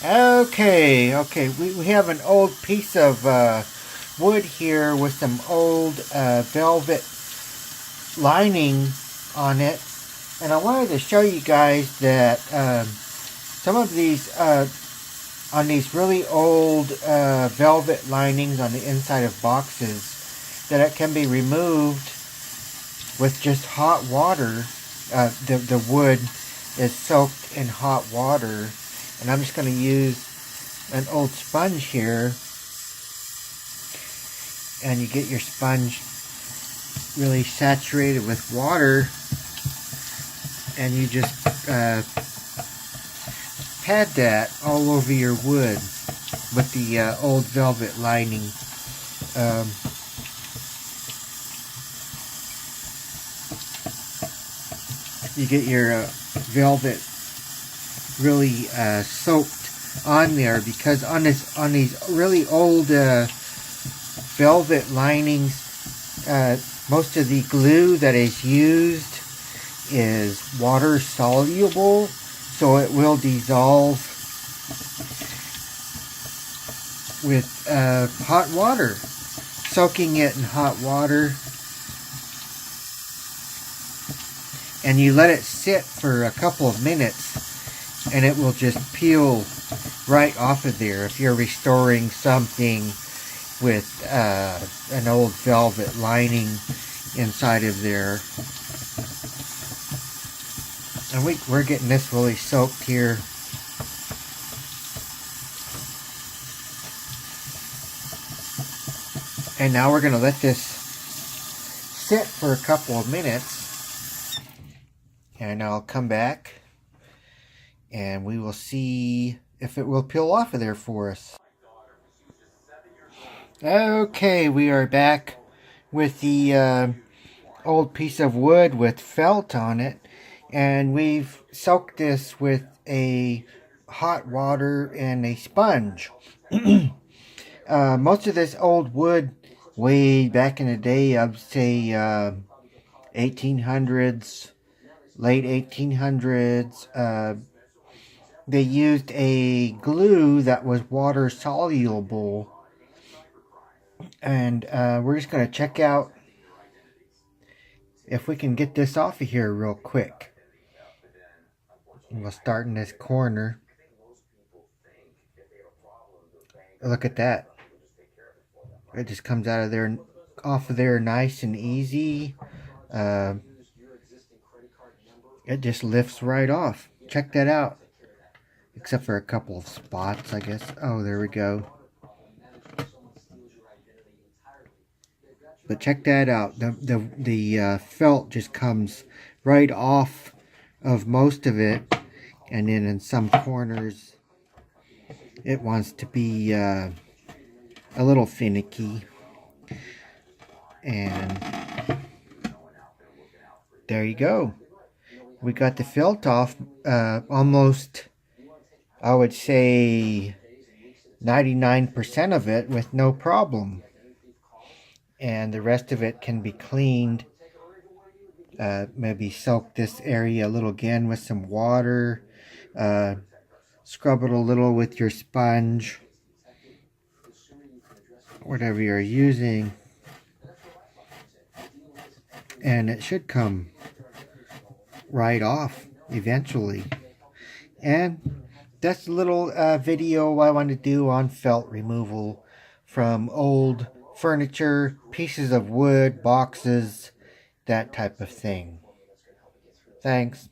Okay, we have an old piece of wood here with some old velvet lining on it. And I wanted to show you guys that some of these, on these really old velvet linings on the inside of boxes, that it can be removed with just hot water. The wood is soaked in hot water. And I'm just going to use an old sponge here. And you get your sponge really saturated with water. And you just pad that all over your wood with the old velvet lining. You get your velvet really soaked on there, because on these really old velvet linings, most of the glue that is used is water soluble, so it will dissolve with hot water. Soaking it in hot water, and you let it sit for a couple of minutes, and it will just peel right off of there if you're restoring something with an old velvet lining inside of there. And we're getting this really soaked here. And now we're going to let this sit for a couple of minutes. And I'll come back and we will see if it will peel off of there for us. Okay, we are back with the old piece of wood with felt on it. And we've soaked this with a hot water and a sponge. Most of this old wood, way back in the day, I'd say 1800s, late 1800s, they used a glue that was water soluble. And we're just going to check out if we can get this off of here real quick. And we'll start in this corner. Look at that. It just comes out of there, off of there nice and easy. It just lifts right off. Check that out. Except for a couple of spots, I guess. Oh, there we go. But check that out. The felt just comes right off of most of it. And then in some corners, it wants to be a little finicky. And there you go. We got the felt off almost, I would say, 99% of it with no problem. And the rest of it can be cleaned. Maybe soak this area a little again with some water. Scrub it a little with your sponge. Whatever you're using. And it should come right off eventually. And that's a little video I want to do on felt removal from old furniture, pieces of wood, boxes, that type of thing. Thanks.